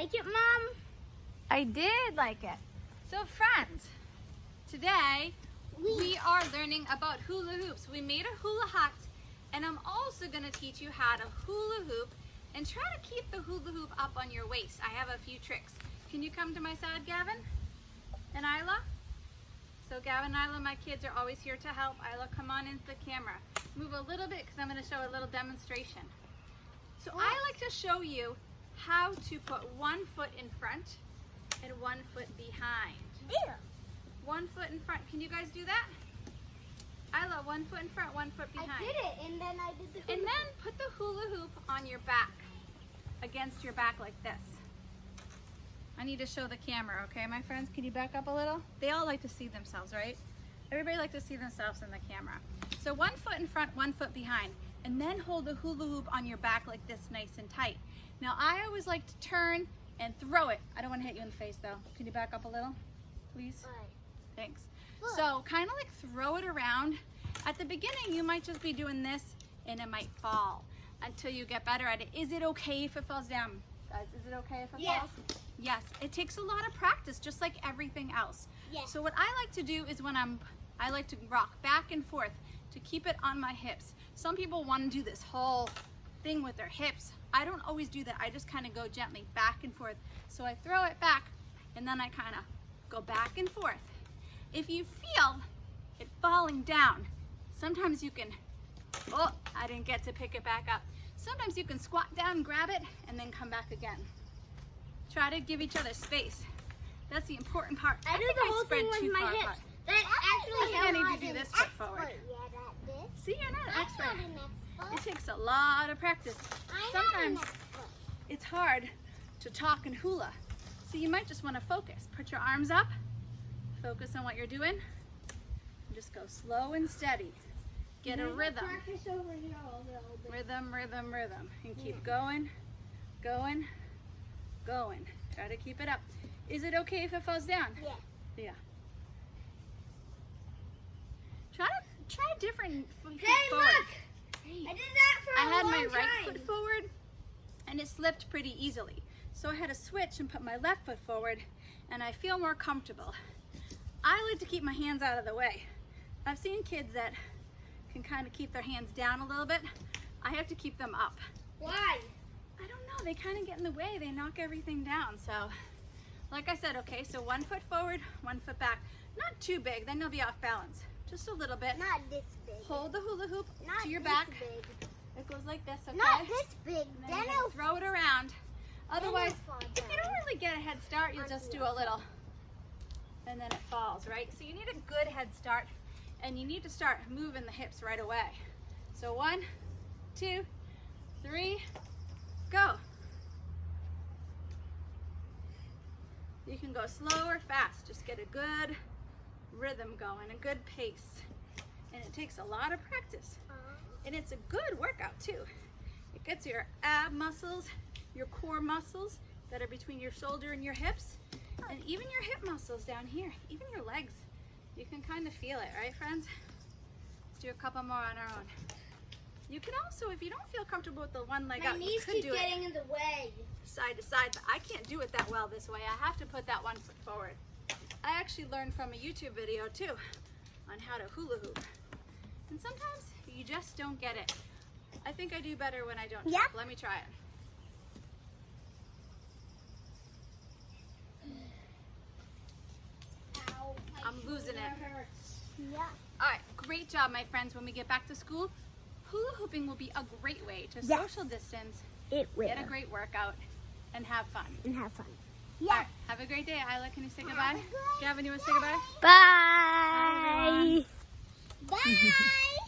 like it, Mom? I did like it. So friends, today we are learning about hula hoops. We made a hula hut, and I'm also going to teach you how to hula hoop and try to keep the hula hoop up on your waist. I have a few tricks. Can you come to my side, Gavin and Isla? So Gavin and Isla, my kids, are always here to help. Isla, come on into the camera. Move a little bit because I'm going to show a little demonstration. So I like to show you how to put 1 foot in front and 1 foot behind. Yeah. 1 foot in front. Can you guys do that? Isla, 1 foot in front, 1 foot behind. I did it, and then I did the hula. And then put the hula hoop on your back, against your back like this. I need to show the camera, okay, my friends? Can you back up a little? They all like to see themselves, right? Everybody likes to see themselves in the camera. So 1 foot in front, 1 foot behind, and then hold the hula hoop on your back like this, nice and tight. Now, I always like to turn and throw it. I don't want to hit you in the face, though. Can you back up a little, please? All right. Thanks. So kind of like throw it around. At the beginning, you might just be doing this, and it might fall until you get better at it. Is it okay if it falls down? Guys, is it okay if it falls? Yes. It takes a lot of practice, just like everything else. Yes. So what I like to do is I like to rock back and forth to keep it on my hips. Some people want to do this whole thing with their hips. I don't always do that. I just kind of go gently back and forth. So I throw it back, and then I kind of go back and forth. If you feel it falling down, sometimes you can, oh, I didn't get to pick it back up. Sometimes you can squat down, grab it, and then come back again. Try to give each other space. That's the important part. I did the whole thing with my hips. That actually I need to do this foot forward. See, you're not an expert. It takes a lot of practice. Sometimes it's hard to talk and hula. So you might just want to focus. Put your arms up. Focus on what you're doing. And just go slow and steady. Get a rhythm. Rhythm, rhythm, rhythm. And keep going, going, going. Try to keep it up. Is it okay if it falls down? Yeah. Yeah. Try a different foot Hey, forward. look! Hey. I did that for a I had long my right time. foot forward and it slipped pretty easily. So I had to switch and put my left foot forward, and I feel more comfortable. I like to keep my hands out of the way. I've seen kids that can kind of keep their hands down a little bit. I have to keep them up. Why? I don't know, they kind of get in the way. They knock everything down. So like I said, okay, so 1 foot forward, 1 foot back. Not too big, then you'll be off balance. Just a little bit. Not this big. Hold the hula hoop Not to your this back. Big. It goes like this, okay? Not this big. And Then then it'll you throw it around. Otherwise, fall if you down. don't really get a head start, you'll just do a little, and then it falls, right? So you need a good head start, and you need to start moving the hips right away. So 1, 2, 3, go. You can go slow or fast. Just get a good rhythm going, a good pace. And it takes a lot of practice. And it's a good workout too. It gets your ab muscles, your core muscles that are between your shoulder and your hips, and even your hip muscles down here, even your legs. You can kind of feel it, right, friends? Let's do a couple more on our own. You can also, if you don't feel comfortable with the one leg My out, you knees could keep do it getting in the way. side to side, but I can't do it that well this way. I have to put that 1 foot forward. I actually learned from a YouTube video too on how to hula hoop. And sometimes you just don't get it. I think I do better when I don't talk. Let me try it. Ow, I'm losing it. Yeah. All right, great job, my friends. When we get back to school, hula hooping will be a great way to Yes. social distance, It will. get a great workout, and have fun. And have fun. All right, have a great day. Isla, can you say goodbye? Gavin, you want to say goodbye? Bye. Bye.